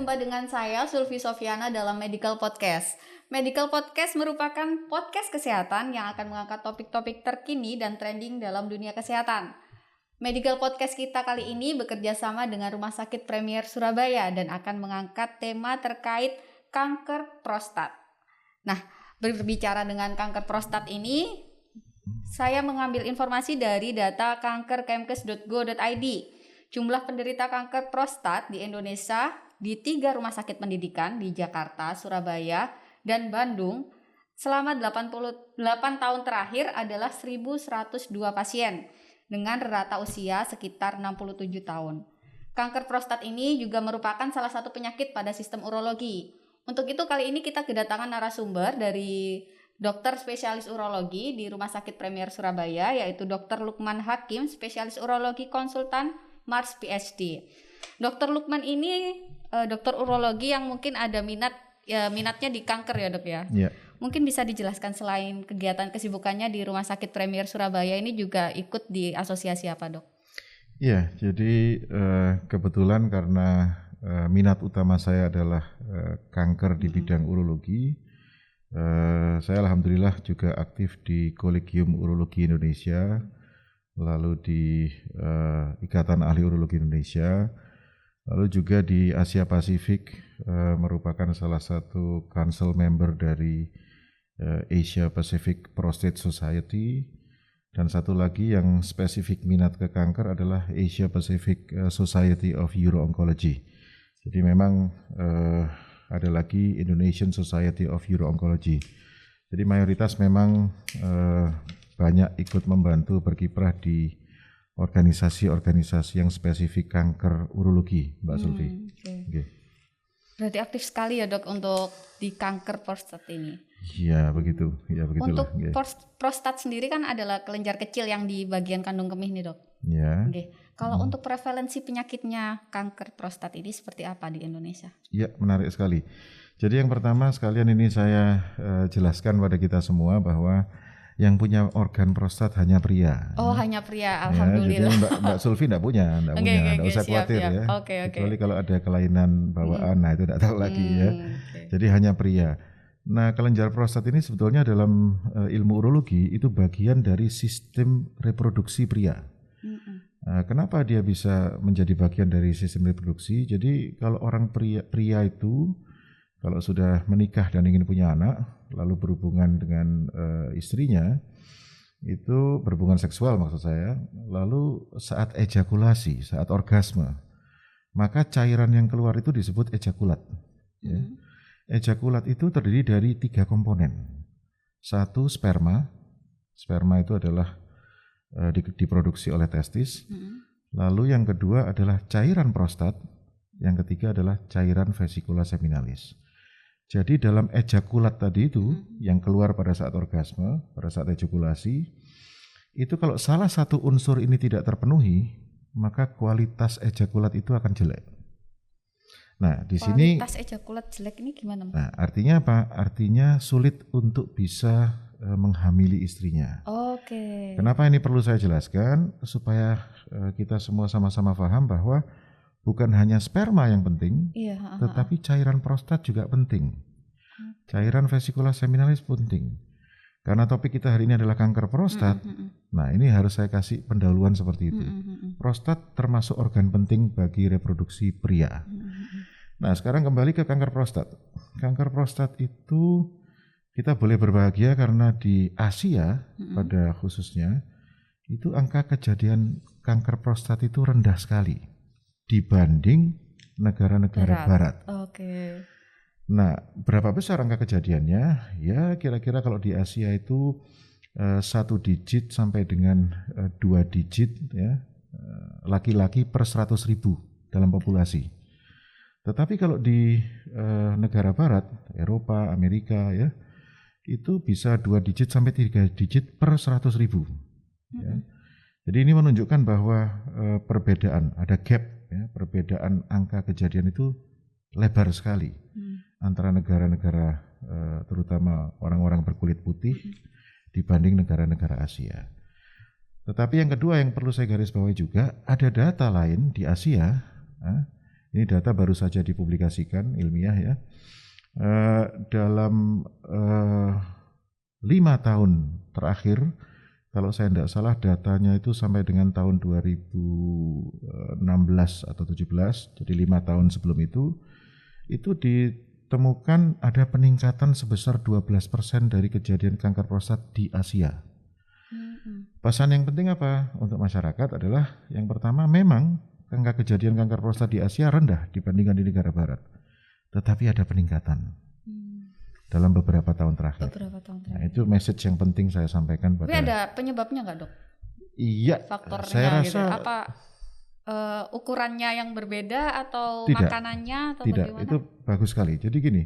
berjumpa dengan saya Sulfi Sofiana dalam Medical Podcast. Medical Podcast merupakan podcast kesehatan yang akan mengangkat topik-topik terkini dan trending dalam dunia kesehatan. Medical Podcast kita kali ini bekerja sama dengan Rumah Sakit Premier Surabaya dan akan mengangkat tema terkait kanker prostat. Nah, berbicara dengan kanker prostat ini, saya mengambil informasi dari data kankerkemkes.go.id. Jumlah penderita kanker prostat di Indonesia di 3 rumah sakit pendidikan di Jakarta, Surabaya, dan Bandung selama 88 tahun terakhir adalah 1.102 pasien dengan rata usia sekitar 67 tahun. Kanker prostat ini juga merupakan salah satu penyakit pada sistem urologi. Untuk itu kali ini kita kedatangan narasumber dari dokter spesialis urologi di Rumah Sakit Premier Surabaya, yaitu Dr. Lukman Hakim, spesialis urologi konsultan Mars PhD. Dr. Lukman ini dokter urologi yang mungkin ada minatnya di kanker ya dok ya. Yeah. Mungkin bisa dijelaskan selain kegiatan kesibukannya di Rumah Sakit Premier Surabaya ini juga ikut di asosiasi apa dok? Iya, jadi kebetulan karena minat utama saya adalah kanker di bidang urologi, saya alhamdulillah juga aktif di Kolegium Urologi Indonesia, lalu di Ikatan Ahli Urologi Indonesia, lalu juga di Asia Pasifik, merupakan salah satu council member dari Asia Pacific Prostate Society, dan satu lagi yang spesifik minat ke kanker adalah Asia Pacific Society of Uro-Oncology. Jadi memang ada lagi Indonesian Society of Uro-Oncology. Jadi mayoritas memang banyak ikut membantu berkiprah di organisasi-organisasi yang spesifik kanker urologi, Mbak Sulfi. Okay. Berarti aktif sekali ya dok untuk di kanker prostat ini. Iya begitu, ya begitulah. Untuk prostat sendiri kan adalah kelenjar kecil yang di bagian kandung kemih nih dok. Ya. Okay. Kalau untuk prevalensi penyakitnya kanker prostat ini seperti apa di Indonesia? Iya, menarik sekali. Jadi yang pertama sekalian ini saya jelaskan pada kita semua bahwa yang punya organ prostat hanya pria. Oh, hanya pria, alhamdulillah. Ya, jadi Mbak Sulfi enggak punya, enggak usah khawatir siap. ya. Okay. Kecuali kalau ada kelainan bawaan, nah itu enggak tahu lagi ya. Okay. Jadi hanya pria. Nah, kelenjar prostat ini sebetulnya dalam ilmu urologi itu bagian dari sistem reproduksi pria. Nah, kenapa dia bisa menjadi bagian dari sistem reproduksi? Jadi kalau orang pria itu kalau sudah menikah dan ingin punya anak, lalu berhubungan dengan istrinya, itu berhubungan seksual maksud saya, lalu saat ejakulasi, saat orgasme, maka cairan yang keluar itu disebut ejakulat. Ya. Ejakulat itu terdiri dari 3 komponen. 1, sperma. Sperma itu adalah diproduksi oleh testis. Lalu yang kedua adalah cairan prostat. Yang ketiga adalah cairan vesikula seminalis. Jadi dalam ejakulat tadi itu yang keluar pada saat orgasme, pada saat ejakulasi, itu kalau salah satu unsur ini tidak terpenuhi, maka kualitas ejakulat itu akan jelek. Nah, di sini kualitas ejakulat jelek ini gimana? Nah, artinya apa? Artinya sulit untuk bisa menghamili istrinya. Oke. Kenapa ini perlu saya jelaskan? Supaya kita semua sama-sama paham bahwa bukan hanya sperma yang penting, tetapi cairan prostat juga penting. Cairan vesikula seminalis penting. Karena topik kita hari ini adalah kanker prostat, nah ini harus saya kasih pendahuluan seperti itu. Prostat termasuk organ penting bagi reproduksi pria. Nah sekarang kembali ke kanker prostat. Kanker prostat itu kita boleh berbahagia karena di Asia pada khususnya, itu angka kejadian kanker prostat itu rendah sekali dibanding negara-negara barat. Oke. Nah, berapa besar angka kejadiannya? Ya, kira-kira kalau di Asia itu 1 digit sampai dengan 2 digit ya, laki-laki per 100.000 dalam populasi. Tetapi kalau di negara barat, Eropa, Amerika ya, itu bisa 2 digit sampai 3 digit per 100.000. Ya. Jadi ini menunjukkan bahwa perbedaan, ada gap ya, perbedaan angka kejadian itu lebar sekali antara negara-negara terutama orang-orang berkulit putih dibanding negara-negara Asia. Tetapi yang kedua yang perlu saya garis bawahi juga, ada data lain di Asia Ini data baru saja dipublikasikan ilmiah ya. Dalam 5 tahun terakhir, kalau saya tidak salah datanya itu sampai dengan tahun 2016 atau 17, jadi 5 tahun sebelum itu ditemukan ada peningkatan sebesar 12% dari kejadian kanker prostat di Asia. Pesan yang penting apa untuk masyarakat adalah yang pertama, memang angka kejadian kanker prostat di Asia rendah dibandingkan di negara barat, tetapi ada peningkatan dalam beberapa tahun terakhir. Nah, itu message yang penting saya sampaikan. Tapi ada penyebabnya nggak, Dok? Iya, faktornya saya rasa gitu. Apa ukurannya yang berbeda atau makanannya atau tidak, bagaimana? Itu bagus sekali. Jadi gini,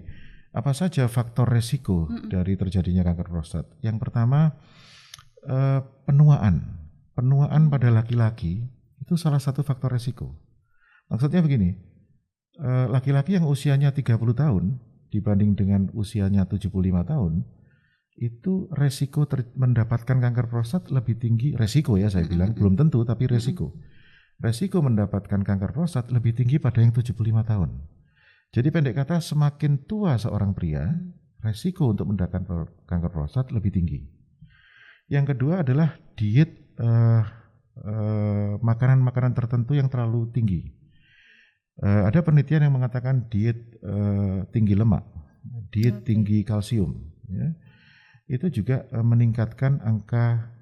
apa saja faktor resiko dari terjadinya kanker prostat? Yang pertama, penuaan pada laki-laki itu salah satu faktor resiko. Maksudnya begini, laki-laki yang usianya 30 tahun dibanding dengan usianya 75 tahun, itu resiko mendapatkan kanker prostat lebih tinggi. Resiko ya saya bilang, belum tentu tapi resiko. Resiko mendapatkan kanker prostat lebih tinggi pada yang 75 tahun. Jadi pendek kata, semakin tua seorang pria, resiko untuk mendapatkan kanker prostat lebih tinggi. Yang kedua adalah diet makanan-makanan tertentu yang terlalu tinggi. Ada penelitian yang mengatakan diet tinggi lemak, diet tinggi kalsium, ya, itu juga meningkatkan angka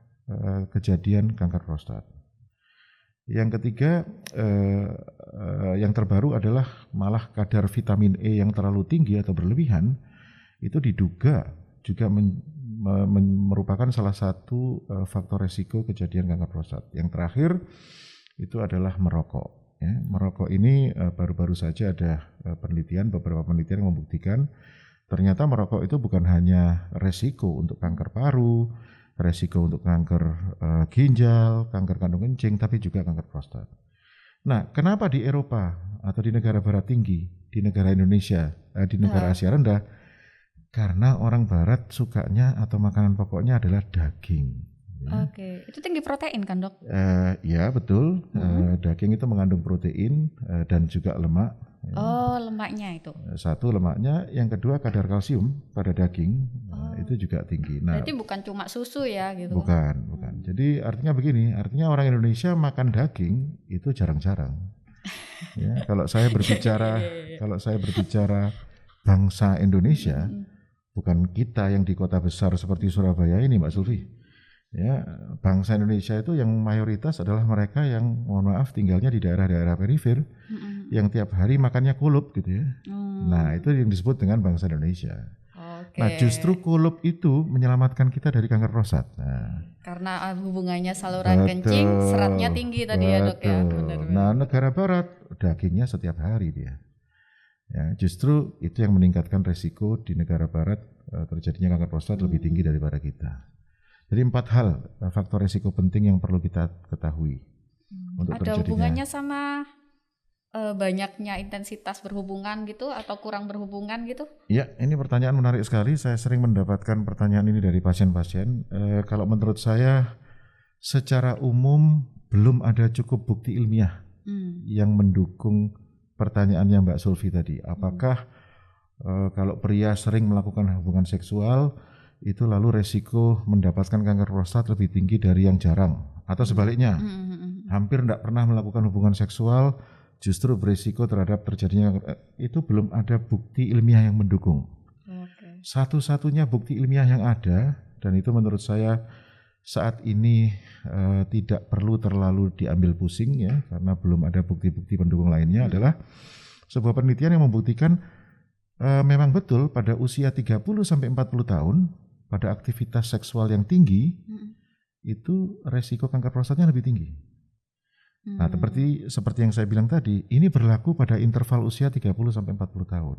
kejadian kanker prostat. Yang ketiga, yang terbaru adalah malah kadar vitamin E yang terlalu tinggi atau berlebihan, itu diduga juga merupakan salah satu faktor resiko kejadian kanker prostat. Yang terakhir itu adalah merokok. Ya, merokok ini baru-baru saja ada beberapa penelitian yang membuktikan ternyata merokok itu bukan hanya resiko untuk kanker paru, resiko untuk kanker ginjal, kanker kandung kencing, tapi juga kanker prostat. Nah, kenapa di Eropa atau di negara barat tinggi, di negara Indonesia, di negara Asia rendah? Karena orang barat sukanya atau makanan pokoknya adalah daging. Oke, itu tinggi protein kan, Dok? Ya betul, daging itu mengandung protein dan juga lemak. Oh, lemaknya itu. Satu lemaknya, yang kedua kadar kalsium pada daging itu juga tinggi. Nah, berarti bukan cuma susu ya gitu? Bukan. Jadi artinya begini, artinya orang Indonesia makan daging itu jarang-jarang. Ya, kalau saya berbicara bangsa Indonesia, bukan kita yang di kota besar seperti Surabaya ini, Mbak Sulfi. Ya, bangsa Indonesia itu yang mayoritas adalah mereka yang, mohon maaf, tinggalnya di daerah-daerah perifer, yang tiap hari makannya kulup gitu ya. Nah, itu yang disebut dengan bangsa Indonesia. Nah, justru kulup itu menyelamatkan kita dari kanker prostat. Nah, karena hubungannya saluran kencing, seratnya tinggi tadi ya, Dok ya. Benar. Nah, negara barat dagingnya setiap hari dia. Ya, justru itu yang meningkatkan resiko di negara barat terjadinya kanker prostat lebih tinggi daripada kita. Jadi 4 hal faktor risiko penting yang perlu kita ketahui untuk terjadinya. Ada hubungannya sama banyaknya intensitas berhubungan gitu atau kurang berhubungan gitu? Ya, ini pertanyaan menarik sekali. Saya sering mendapatkan pertanyaan ini dari pasien-pasien. Kalau menurut saya, secara umum belum ada cukup bukti ilmiah yang mendukung pertanyaannya Mbak Sulfi tadi. Apakah kalau pria sering melakukan hubungan seksual, itu lalu resiko mendapatkan kanker prostat lebih tinggi dari yang jarang, atau sebaliknya, hampir tidak pernah melakukan hubungan seksual justru berisiko terhadap terjadinya, itu belum ada bukti ilmiah yang mendukung. Satu-satunya bukti ilmiah yang ada, dan itu menurut saya saat ini tidak perlu terlalu diambil pusing ya, karena belum ada bukti-bukti pendukung lainnya, adalah sebuah penelitian yang membuktikan memang betul pada usia 30-40 tahun, pada aktivitas seksual yang tinggi, itu resiko kanker prostatnya lebih tinggi. Nah, seperti yang saya bilang tadi, ini berlaku pada interval usia 30-40 tahun.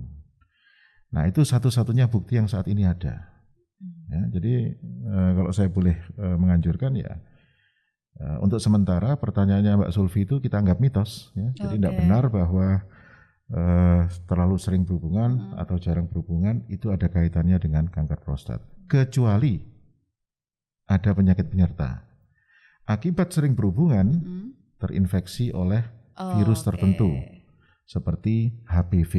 Nah, itu satu-satunya bukti yang saat ini ada. Ya, jadi kalau saya boleh menganjurkan ya, untuk sementara pertanyaannya Mbak Sulfi itu kita anggap mitos. Ya. Jadi tidak benar bahwa terlalu sering berhubungan atau jarang berhubungan itu ada kaitannya dengan kanker prostat. Kecuali ada penyakit penyerta. Akibat sering berhubungan terinfeksi oleh virus tertentu. seperti HPV,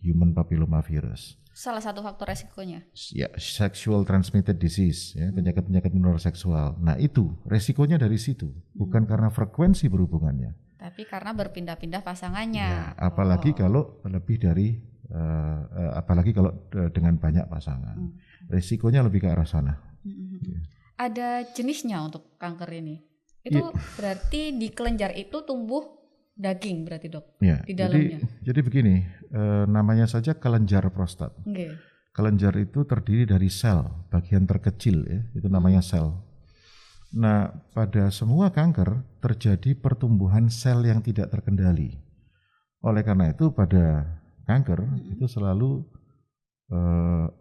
Human Papilloma Virus. Salah satu faktor resikonya. Ya, sexual transmitted disease, ya, penyakit-penyakit menular seksual. Nah itu resikonya dari situ, bukan karena frekuensi berhubungannya, tapi karena berpindah-pindah pasangannya. Ya, apalagi kalau lebih dari, apalagi kalau dengan banyak pasangan, resikonya lebih ke arah sana. Ya. Ada jenisnya untuk kanker ini. Itu berarti di kelenjar itu tumbuh daging berarti dok? Ya, di dalamnya. Jadi begini, namanya saja kelenjar prostat. Okay. Kelenjar itu terdiri dari sel, bagian terkecil ya, itu namanya sel. Nah, pada semua kanker terjadi pertumbuhan sel yang tidak terkendali. Oleh karena itu pada kanker itu selalu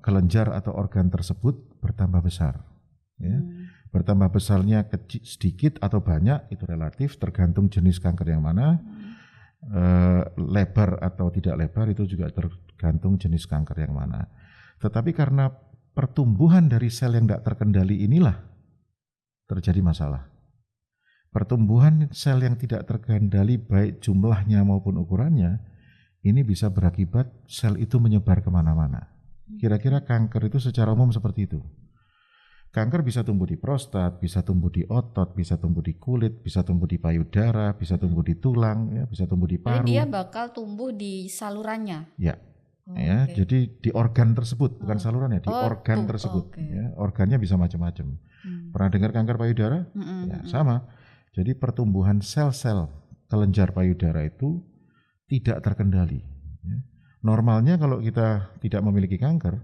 kelenjar atau organ tersebut bertambah besar. Ya. Bertambah besarnya sedikit atau banyak itu relatif tergantung jenis kanker yang mana. Lebar atau tidak lebar itu juga tergantung jenis kanker yang mana. Tetapi karena pertumbuhan dari sel yang tidak terkendali inilah terjadi masalah. Pertumbuhan sel yang tidak terkendali baik jumlahnya maupun ukurannya ini bisa berakibat sel itu menyebar kemana-mana. Kira-kira kanker itu secara umum seperti itu. Kanker bisa tumbuh di prostat, bisa tumbuh di otot, bisa tumbuh di kulit, bisa tumbuh di payudara, bisa tumbuh di tulang, ya, bisa tumbuh di paru. Jadi dia bakal tumbuh di salurannya. Ya, ya, jadi di organ tersebut, bukan salurannya, di organ tersebut. Ya, organnya bisa macam-macam. Pernah dengar kanker payudara? Ya, sama. Jadi pertumbuhan sel-sel kelenjar payudara itu tidak terkendali. Ya. Normalnya kalau kita tidak memiliki kanker,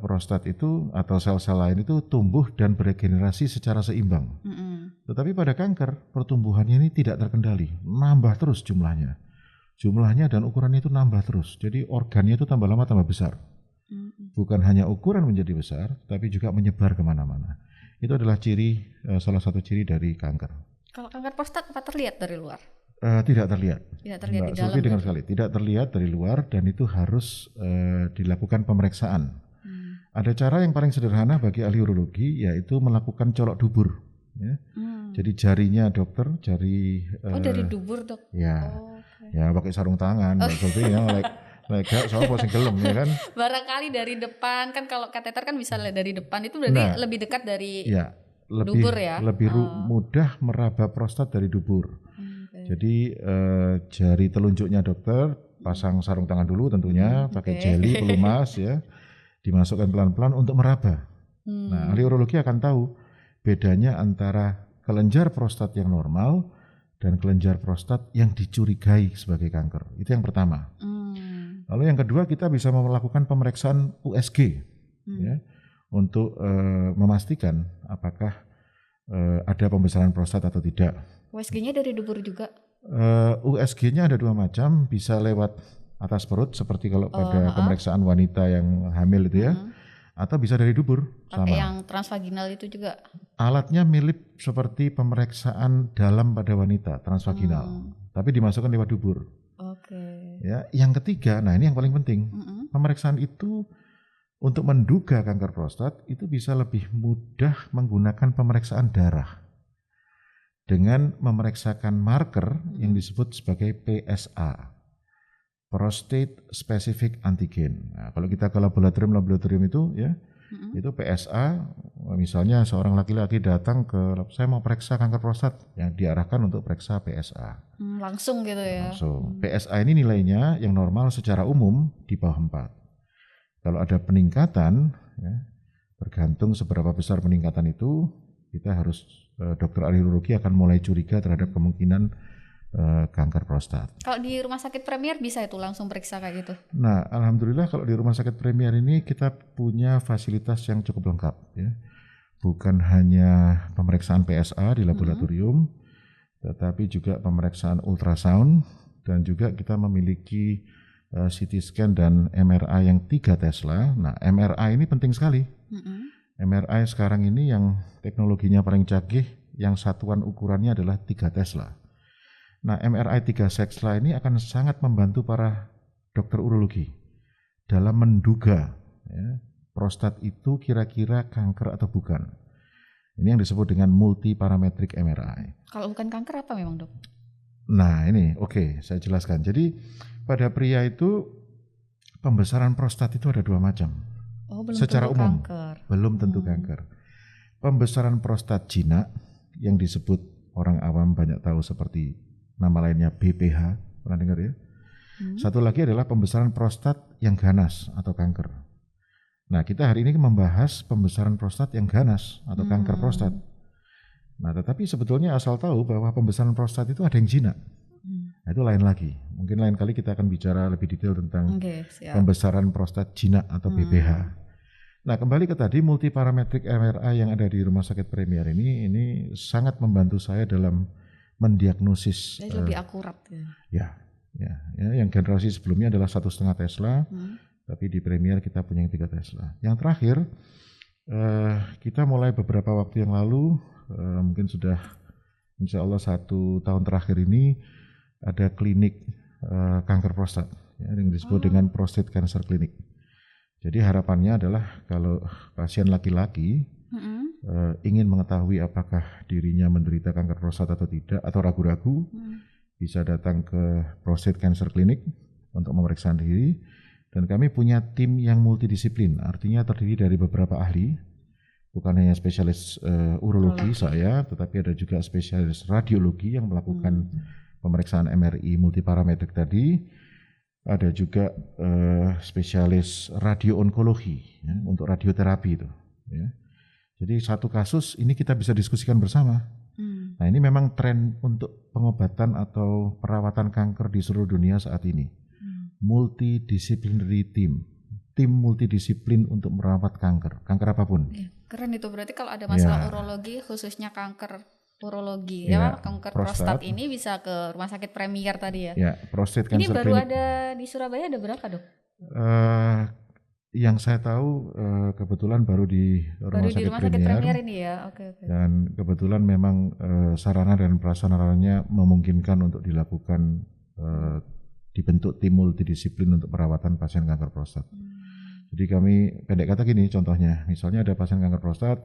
prostat itu atau sel-sel lain itu tumbuh dan beregenerasi secara seimbang. Tetapi pada kanker, pertumbuhannya ini tidak terkendali, nambah terus jumlahnya. Jumlahnya dan ukurannya itu nambah terus. Jadi organnya itu tambah lama tambah besar. Bukan hanya ukuran menjadi besar, tapi juga menyebar kemana-mana. Itu adalah salah satu ciri dari kanker. Kalau kanker prostat apa terlihat dari luar? Tidak terlihat. Tidak terlihat Mbak di dalam. Sulfi dengar sekali. Tidak terlihat dari luar dan itu harus dilakukan pemeriksaan. Ada cara yang paling sederhana bagi ahli urologi yaitu melakukan colok dubur. Ya. Jadi jarinya dokter, dari dubur dok? Ya, ya pakai sarung tangan. Mbak Sulfi ya, lega soal posing gelem ya kan. Barangkali dari depan kan, kalau kateter kan bisa dari depan, itu berarti lebih dekat dari dubur ya. Lebih mudah meraba prostat dari dubur. Jadi jari telunjuknya dokter pasang sarung tangan dulu tentunya, pakai jeli pelumas ya, dimasukkan pelan-pelan untuk meraba. Nah, ahli urologi akan tahu bedanya antara kelenjar prostat yang normal dan kelenjar prostat yang dicurigai sebagai kanker. Itu yang pertama. Lalu yang kedua, kita bisa melakukan pemeriksaan USG ya, untuk memastikan apakah ada pembesaran prostat atau tidak. USG-nya dari dubur juga? USG-nya ada dua macam, bisa lewat atas perut seperti kalau pada pemeriksaan wanita yang hamil itu ya, atau bisa dari dubur. Pakai yang transvaginal itu juga? Alatnya mirip seperti pemeriksaan dalam pada wanita, transvaginal, tapi dimasukkan lewat dubur. Ya, yang ketiga, nah ini yang paling penting, pemeriksaan itu untuk menduga kanker prostat itu bisa lebih mudah menggunakan pemeriksaan darah dengan memeriksakan marker yang disebut sebagai PSA, Prostate Specific Antigen. Nah, kalau kita ke laboratorium itu ya, itu PSA, misalnya seorang laki-laki datang saya mau periksa kanker prostat, yang diarahkan untuk periksa PSA. Langsung gitu ya? Langsung. PSA ini nilainya yang normal secara umum di bawah 4. Kalau ada peningkatan, ya, tergantung seberapa besar peningkatan itu, kita harus dokter ahli urologi akan mulai curiga terhadap kemungkinan kanker prostat. Kalau di rumah sakit Premier bisa itu langsung periksa kayak gitu? Nah, alhamdulillah kalau di rumah sakit Premier ini kita punya fasilitas yang cukup lengkap ya. Bukan hanya pemeriksaan PSA di laboratorium, tetapi juga pemeriksaan ultrasound, dan juga kita memiliki CT scan dan MRI yang 3 Tesla. Nah, MRI ini penting sekali. MRI sekarang ini yang teknologinya paling canggih, yang satuan ukurannya adalah 3 Tesla. Nah, MRI 3 Tesla ini akan sangat membantu para dokter urologi dalam menduga ya, prostat itu kira-kira kanker atau bukan. Ini yang disebut dengan multiparametric MRI. Kalau bukan kanker apa memang dok? Nah ini saya jelaskan. Jadi pada pria itu pembesaran prostat itu ada 2 macam. Belum Secara tentu umum, kanker. belum tentu kanker. Pembesaran prostat jinak yang disebut orang awam banyak tahu seperti nama lainnya BPH, pernah dengar ya? Satu lagi adalah pembesaran prostat yang ganas atau kanker. Nah, kita hari ini membahas pembesaran prostat yang ganas atau kanker prostat. Nah, tetapi sebetulnya asal tahu bahwa pembesaran prostat itu ada yang jinak. Nah, itu lain lagi. Mungkin lain kali kita akan bicara lebih detail tentang pembesaran prostat jinak atau BPH. Nah, kembali ke tadi multiparametric MRI yang ada di Rumah Sakit Premier ini sangat membantu saya dalam mendiagnosis. Lebih akurat ya. Ya, yang generasi sebelumnya adalah 1,5 Tesla, tapi di Premier kita punya yang 3 Tesla. Yang terakhir, kita mulai beberapa waktu yang lalu, mungkin sudah insya Allah 1 tahun terakhir ini, ada klinik kanker prostat, yang disebut dengan prostate cancer clinic. Jadi harapannya adalah kalau pasien laki-laki ingin mengetahui apakah dirinya menderita kanker prostat atau tidak, atau ragu-ragu, bisa datang ke Prostate Cancer Clinic untuk memeriksa diri. Dan kami punya tim yang multidisiplin, artinya terdiri dari beberapa ahli, bukan hanya spesialis urologi saya, tetapi ada juga spesialis radiologi yang melakukan pemeriksaan MRI multiparametrik tadi. Ada juga spesialis radio-onkologi untuk radioterapi itu. Ya. Jadi satu kasus ini kita bisa diskusikan bersama. Nah ini memang tren untuk pengobatan atau perawatan kanker di seluruh dunia saat ini. Multidisciplinary tim multidisiplin untuk merawat kanker apapun. Keren itu, berarti kalau ada masalah urologi, khususnya kanker urologi, kanker prostat ini bisa ke Rumah Sakit Premier tadi ya? Ya, Prostate Cancer Clinic. Ini baru ada di Surabaya, ada berapa Dok? Yang saya tahu kebetulan baru di Rumah Sakit Premier ini ya. Oke. Dan kebetulan memang sarana dan prasarananya memungkinkan untuk dilakukan dibentuk tim multidisiplin untuk perawatan pasien kanker prostat. Jadi kami pendek kata gini contohnya, misalnya ada pasien kanker prostat,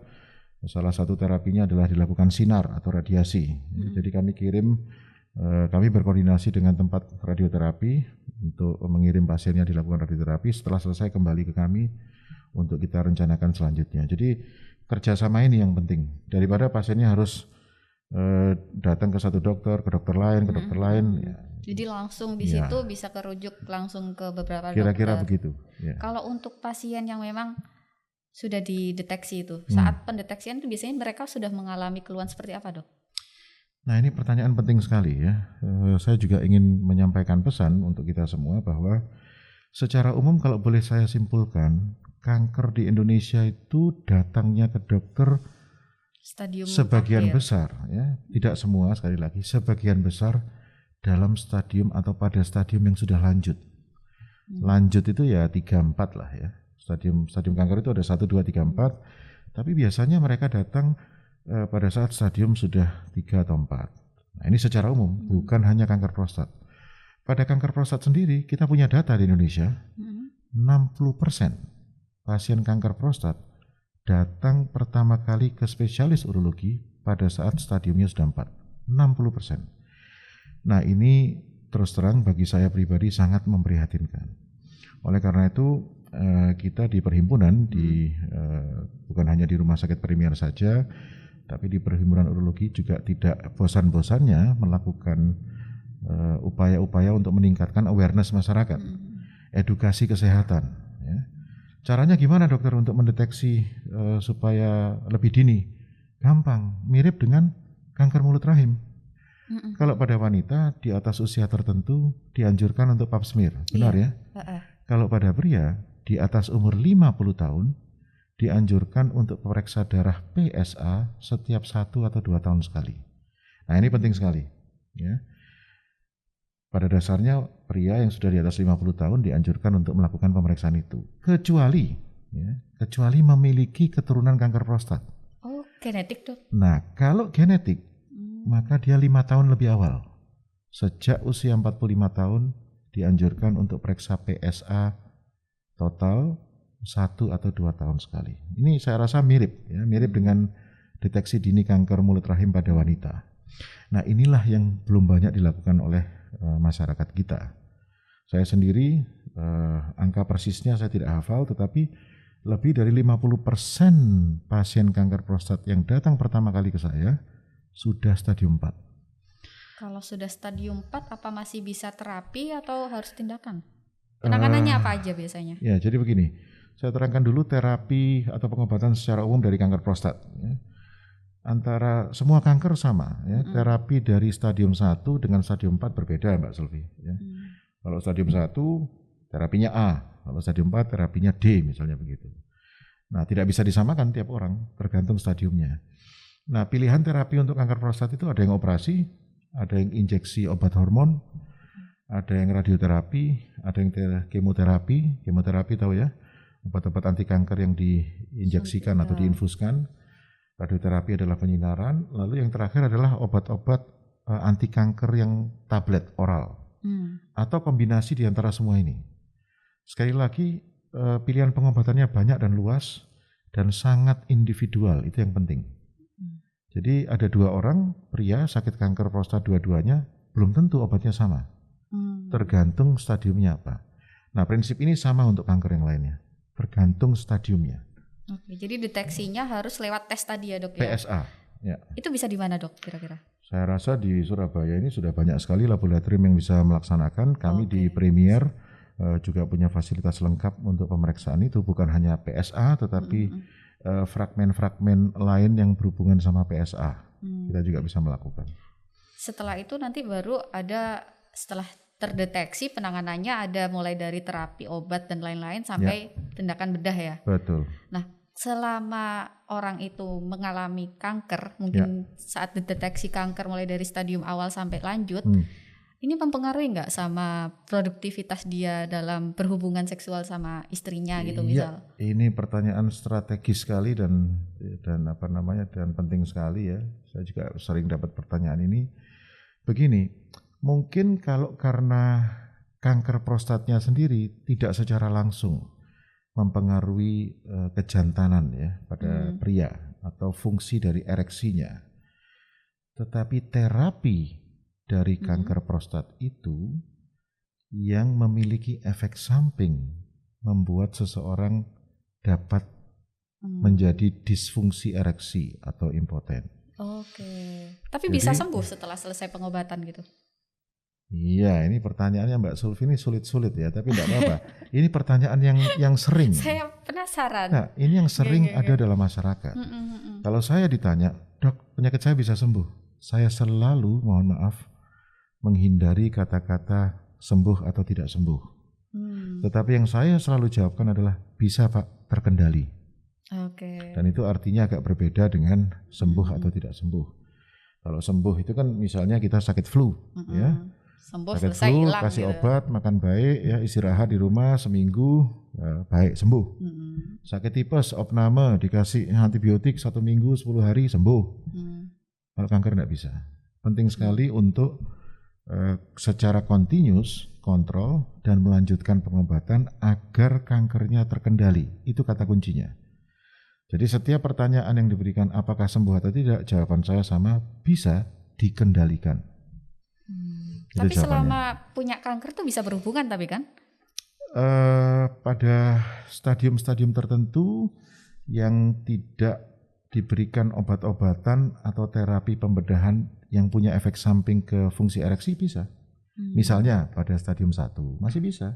salah satu terapinya adalah dilakukan sinar atau radiasi. Jadi kami berkoordinasi dengan tempat radioterapi untuk mengirim pasiennya dilakukan radioterapi. Setelah selesai kembali ke kami untuk kita rencanakan selanjutnya. Jadi kerjasama ini yang penting. Daripada pasiennya harus datang ke satu dokter, ke dokter lain, ke dokter lain. Ya. Jadi langsung di situ bisa kerujuk langsung ke beberapa dokter. Kira-kira begitu. Ya. Kalau untuk pasien yang memang sudah dideteksi itu, saat pendeteksian itu biasanya mereka sudah mengalami keluhan seperti apa, Dok? Nah ini pertanyaan penting sekali ya. Saya juga ingin menyampaikan pesan untuk kita semua bahwa secara umum kalau boleh saya simpulkan, kanker di Indonesia itu datangnya ke dokter stadium sebagian besar ya, tidak semua sekali lagi, sebagian besar dalam stadium atau pada stadium yang sudah lanjut. Lanjut itu ya 3-4 lah ya. Stadium kanker itu ada 1, 2, 3, 4. Tapi biasanya mereka datang pada saat stadium sudah 3 atau 4. Nah ini secara umum, bukan hanya kanker prostat. Pada kanker prostat sendiri, kita punya data di Indonesia, 60% pasien kanker prostat datang pertama kali ke spesialis urologi pada saat stadiumnya sudah 4. 60%. Nah ini terus terang bagi saya pribadi sangat memprihatinkan. Oleh karena itu, kita di perhimpunan, bukan hanya di Rumah Sakit Premier saja, tapi di Perhimpunan Urologi juga tidak bosan-bosannya melakukan upaya-upaya untuk meningkatkan awareness masyarakat, edukasi kesehatan. Ya. Caranya gimana dokter untuk mendeteksi supaya lebih dini? Gampang, mirip dengan kanker mulut rahim. Kalau pada wanita di atas usia tertentu dianjurkan untuk pap smear, benar ya? Kalau pada pria di atas umur 50 tahun dianjurkan untuk periksa darah PSA setiap 1 atau 2 tahun sekali. Nah ini penting sekali. Ya. Pada dasarnya pria yang sudah di atas 50 tahun dianjurkan untuk melakukan pemeriksaan itu. Kecuali memiliki keturunan kanker prostat. Oh, genetik Dok? Nah kalau genetik, maka dia 5 tahun lebih awal. Sejak usia 45 tahun dianjurkan untuk periksa PSA total 1 atau 2 tahun sekali. Ini saya rasa mirip dengan deteksi dini kanker mulut rahim pada wanita. Nah inilah yang belum banyak dilakukan oleh masyarakat kita. Saya sendiri angka persisnya saya tidak hafal, tetapi lebih dari 50% pasien kanker prostat yang datang pertama kali ke saya sudah stadium 4. Kalau sudah stadium 4 apa masih bisa terapi atau harus tindakan? Penanganannya apa aja biasanya? Ya, jadi begini. Saya terangkan dulu terapi atau pengobatan secara umum dari kanker prostat. Ya. Antara semua kanker sama, ya. Terapi dari stadium 1 dengan stadium 4 berbeda, Mbak Sulfi. Ya. Kalau stadium 1 terapinya A, kalau stadium 4 terapinya D misalnya begitu. Nah, tidak bisa disamakan tiap orang, tergantung stadiumnya. Nah, pilihan terapi untuk kanker prostat itu ada yang operasi, ada yang injeksi obat hormon, ada yang radioterapi, ada yang kemoterapi. Kemoterapi tahu ya, obat-obat anti kanker yang diinjeksikan atau diinfuskan. Radioterapi adalah penyinaran. Lalu yang terakhir adalah obat-obat anti kanker yang tablet oral. Atau kombinasi di antara semua ini. Sekali lagi, pilihan pengobatannya banyak dan luas dan sangat individual, itu yang penting. Jadi ada 2 orang pria sakit kanker prostat dua-duanya, belum tentu obatnya sama. Tergantung stadiumnya apa. Nah, prinsip ini sama untuk kanker yang lainnya, tergantung stadiumnya. Oke, jadi deteksinya harus lewat tes tadi ya dok ya? PSA. Ya. Itu bisa di mana dok kira-kira? Saya rasa di Surabaya ini sudah banyak sekali laboratorium yang bisa melaksanakan. Kami di Premier juga punya fasilitas lengkap untuk pemeriksaan itu, bukan hanya PSA tetapi fragmen-fragmen lain yang berhubungan sama PSA. Kita juga bisa melakukan. Setelah itu nanti baru ada, setelah terdeteksi penanganannya ada mulai dari terapi obat dan lain-lain sampai tindakan bedah ya. Betul. Nah, selama orang itu mengalami kanker, mungkin saat deteksi kanker mulai dari stadium awal sampai lanjut, ini mempengaruhi nggak sama produktivitas dia dalam berhubungan seksual sama istrinya gitu misal? Ini pertanyaan strategis sekali dan penting sekali ya. Saya juga sering dapat pertanyaan ini. Begini, mungkin kalau karena kanker prostatnya sendiri tidak secara langsung mempengaruhi kejantanan ya pada pria atau fungsi dari ereksinya. Tetapi terapi dari kanker prostat itu yang memiliki efek samping membuat seseorang dapat menjadi disfungsi ereksi atau impoten. Oke. Tapi jadi, bisa sembuh setelah selesai pengobatan gitu? Iya, ini pertanyaannya Mbak Sulfi ini sulit-sulit ya, tapi tidak apa-apa. Ini pertanyaan yang sering. Saya penasaran. Nah, ini yang sering ada dalam masyarakat. Kalau saya ditanya, dok, penyakit saya bisa sembuh? Saya selalu, mohon maaf, menghindari kata-kata sembuh atau tidak sembuh. Tetapi yang saya selalu jawabkan adalah bisa Pak, terkendali. Dan itu artinya agak berbeda dengan sembuh atau tidak sembuh. Kalau sembuh itu kan misalnya kita sakit flu, ya. Sembuh, sakit selesai, flu, hilang kasih gitu. obat, makan baik, ya istirahat di rumah seminggu, ya, baik sembuh. Sakit tipes, opname, dikasih antibiotik 1 minggu, 10 hari sembuh. Kalau kanker tidak bisa. Penting sekali untuk secara kontinus kontrol dan melanjutkan pengobatan agar kankernya terkendali. Itu kata kuncinya. Jadi setiap pertanyaan yang diberikan apakah sembuh atau tidak, jawaban saya sama, bisa dikendalikan. Tapi selama punya kanker tuh bisa berhubungan tapi kan? Pada stadium-stadium tertentu yang tidak diberikan obat-obatan atau terapi pembedahan yang punya efek samping ke fungsi ereksi bisa. Misalnya pada stadium 1 masih bisa.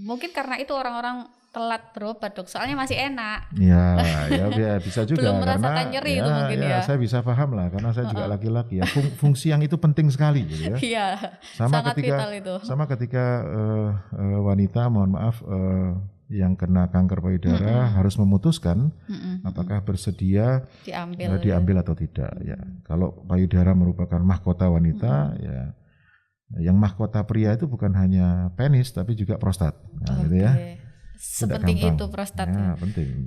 Mungkin karena itu orang-orang telat berobat dok, soalnya masih enak. Ya bisa juga. Belum merasakan nyeri itu mungkin ya. Saya bisa paham lah, karena saya juga laki-laki ya. Fungsi yang itu penting sekali gitu ya. Iya, sangat vital itu. Sama ketika wanita, mohon maaf, yang kena kanker payudara harus memutuskan apakah bersedia diambil atau tidak. Ya, kalau payudara merupakan mahkota wanita, ya yang mahkota pria itu bukan hanya penis tapi juga prostat. Nah, gitu ya. Sepenting itu prostat. Ya, penting.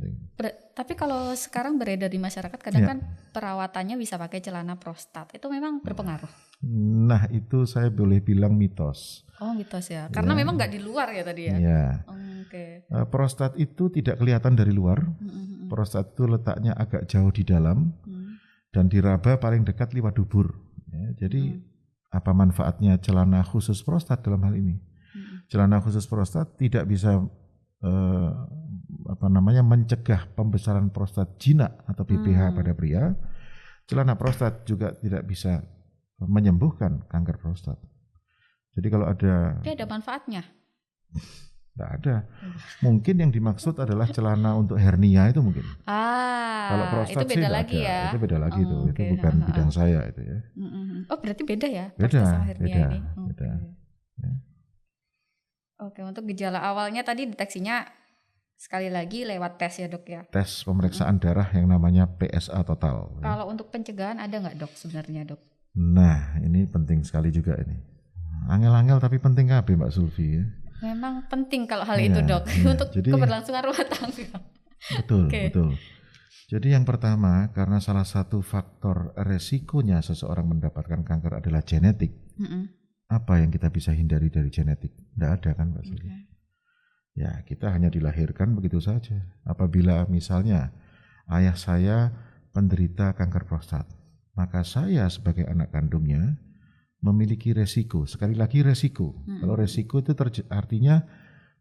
Tapi kalau sekarang beredar di masyarakat kadang kan perawatannya bisa pakai celana prostat. Itu memang berpengaruh. Nah, itu saya boleh bilang mitos. Oh, mitos ya. Karena memang nggak di luar ya tadi ya. Iya. Prostat itu tidak kelihatan dari luar. Prostat itu letaknya agak jauh di dalam dan diraba paling dekat lewat dubur. Ya, jadi apa manfaatnya celana khusus prostat dalam hal ini? Celana khusus prostat tidak bisa mencegah pembesaran prostat jinak atau BPH pada pria. Celana prostat juga tidak bisa menyembuhkan kanker prostat. Jadi kalau ada... Tapi ada manfaatnya? Tidak ada. Mungkin yang dimaksud adalah celana untuk hernia itu mungkin. Kalau prostat itu beda sih lagi ada. ya? Itu beda lagi tuh. Itu bukan bidang saya itu ya. Oh berarti beda ya? Beda. Ini? Beda. Ya. Oke, untuk gejala awalnya tadi deteksinya sekali lagi lewat tes ya dok ya? Tes pemeriksaan darah yang namanya PSA total. Kalau untuk pencegahan ada nggak dok sebenarnya dok? Nah ini penting sekali juga ini. Angel-angel tapi penting kabeh Mbak Sulfi ya. Memang penting kalau hal itu dok, untuk keberlangsungan rumah tangga. Betul, betul. Jadi yang pertama, karena salah satu faktor resikonya seseorang mendapatkan kanker adalah genetik. Apa yang kita bisa hindari dari genetik? Tidak ada kan Mbak Sulfi? Ya kita hanya dilahirkan begitu saja. Apabila misalnya ayah saya penderita kanker prostat, maka saya sebagai anak kandungnya memiliki resiko, sekali lagi resiko. Kalau resiko itu artinya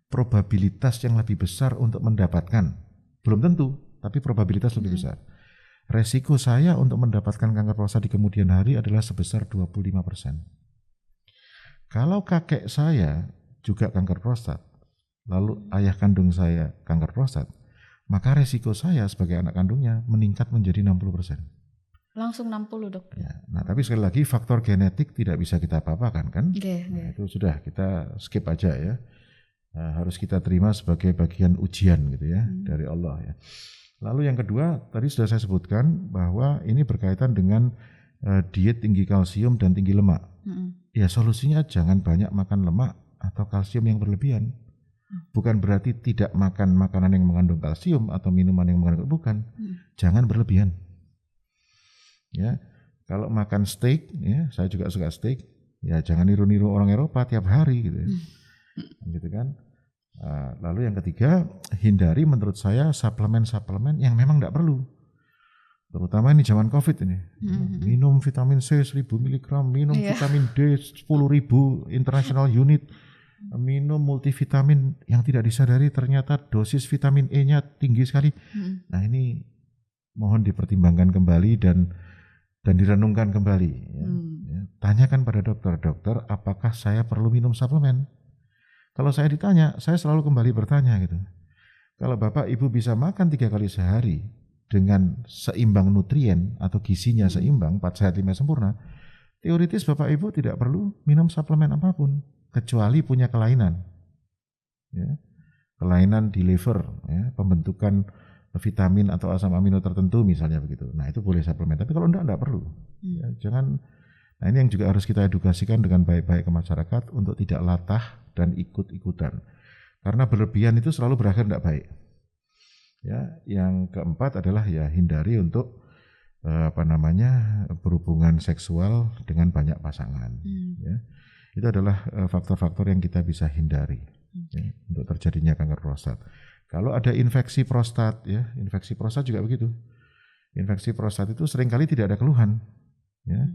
probabilitas yang lebih besar untuk mendapatkan. Belum tentu, tapi probabilitas lebih besar. Resiko saya untuk mendapatkan kanker prostat di kemudian hari adalah sebesar 25%. Kalau kakek saya juga kanker prostat, lalu ayah kandung saya kanker prostat, maka resiko saya sebagai anak kandungnya meningkat menjadi 60%. Langsung 60 dok. Ya, nah tapi sekali lagi faktor genetik tidak bisa kita apa-apakan kan? Nah, itu sudah kita skip aja ya. Harus kita terima sebagai bagian ujian gitu ya dari Allah ya. Lalu yang kedua tadi sudah saya sebutkan bahwa ini berkaitan dengan diet tinggi kalsium dan tinggi lemak. Ya solusinya jangan banyak makan lemak atau kalsium yang berlebihan. Bukan berarti tidak makan makanan yang mengandung kalsium atau minuman yang mengandung, bukan. Jangan berlebihan. Ya, kalau makan steak, ya saya juga suka steak, ya jangan niru-niru orang Eropa tiap hari gitu ya. Gitu kan. Lalu yang ketiga, hindari menurut saya suplemen-suplemen yang memang tidak perlu. Terutama ini zaman Covid ini. Minum vitamin C 1000 mg, minum vitamin D 10.000 international unit, minum multivitamin yang tidak disadari ternyata dosis vitamin E-nya tinggi sekali. Nah ini mohon dipertimbangkan kembali dan direnungkan kembali. Ya. Tanyakan pada dokter, apakah saya perlu minum suplemen? Kalau saya ditanya, saya selalu kembali bertanya gitu. Kalau Bapak Ibu bisa makan 3 kali sehari dengan seimbang nutrien atau gizinya seimbang, 4 sehat 5 sempurna, teoritis Bapak Ibu tidak perlu minum suplemen apapun, kecuali punya kelainan. Ya. Kelainan di liver, ya, pembentukan vitamin atau asam amino tertentu misalnya begitu. Nah itu boleh suplemen, tapi kalau enggak perlu. Ya, jangan. Nah ini yang juga harus kita edukasikan dengan baik-baik ke masyarakat untuk tidak latah dan ikut-ikutan. Karena berlebihan itu selalu berakhir enggak baik. Ya, yang keempat adalah ya hindari untuk berhubungan seksual dengan banyak pasangan. Ya. Itu adalah faktor-faktor yang kita bisa hindari ya, untuk terjadinya kanker prostat. Kalau ada infeksi prostat, ya infeksi prostat juga begitu. Infeksi prostat itu seringkali tidak ada keluhan. Ya.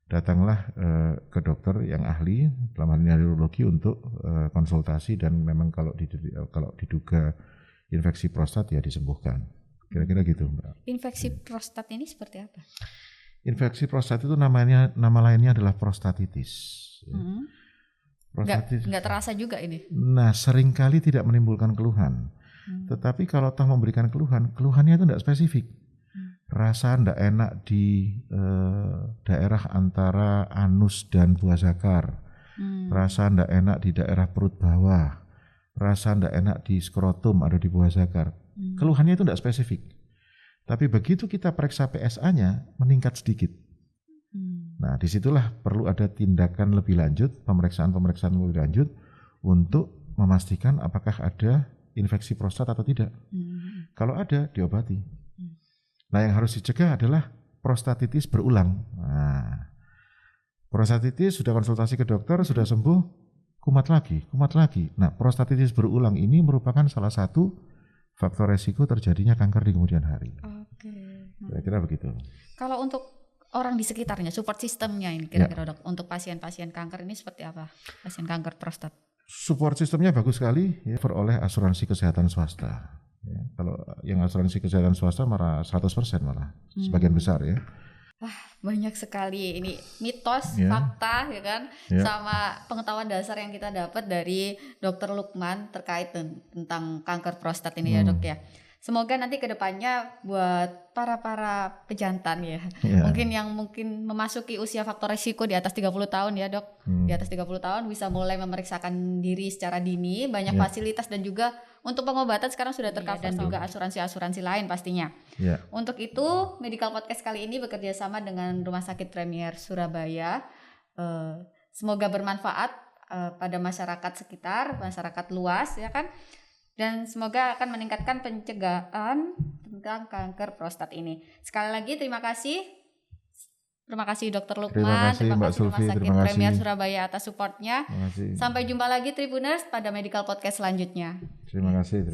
Datanglah ke dokter yang ahli, dalam hal ini urologi untuk konsultasi dan memang kalau diduga infeksi prostat ya disembuhkan. Kira-kira gitu, Mbak. Infeksi prostat ini seperti apa? Infeksi prostat itu nama lainnya adalah prostatitis. Nggak terasa juga ini. Nah, seringkali tidak menimbulkan keluhan. Tetapi kalau toh memberikan keluhannya itu tidak spesifik. Rasa tidak enak di daerah antara anus dan buah zakar. Rasa tidak enak di daerah perut bawah. Rasa tidak enak di skrotum ada di buah zakar. Keluhannya itu tidak spesifik. Tapi begitu kita periksa PSA-nya meningkat sedikit. Nah, disitulah perlu ada tindakan lebih lanjut, pemeriksaan lebih lanjut untuk memastikan apakah ada infeksi prostat atau tidak. Kalau ada, diobati. Nah, yang harus dicegah adalah prostatitis berulang. Nah, prostatitis sudah konsultasi ke dokter, sudah sembuh, kumat lagi. Nah, prostatitis berulang ini merupakan salah satu faktor resiko terjadinya kanker di kemudian hari. Oke. Kira-kira begitu. Kalau untuk orang di sekitarnya, support sistemnya ini kira-kira dok untuk pasien-pasien kanker ini seperti apa? Pasien kanker prostat. Support sistemnya bagus sekali ya, oleh asuransi kesehatan swasta. Ya, kalau yang asuransi kesehatan swasta malah 100% malah sebagian besar ya. Wah, banyak sekali ini mitos, fakta ya kan, sama pengetahuan dasar yang kita dapat dari Dr. Lukman terkait tentang kanker prostat ini ya dok ya. Semoga nanti kedepannya buat para pejantan ya, mungkin memasuki usia faktor risiko di atas 30 tahun ya dok, di atas 30 tahun bisa mulai memeriksakan diri secara dini, banyak fasilitas dan juga untuk pengobatan sekarang sudah tercover dan juga asuransi lain pastinya. Untuk itu Medical Podcast kali ini bekerja sama dengan Rumah Sakit Premier Surabaya. Semoga bermanfaat pada masyarakat sekitar, masyarakat luas ya kan. Dan semoga akan meningkatkan pencegahan tentang kanker prostat ini. Sekali lagi terima kasih Dr. Lukman, terima kasih Rumah Sakit Premier Surabaya atas supportnya. Sampai jumpa lagi Tribuners pada Medical Podcast selanjutnya. Terima kasih.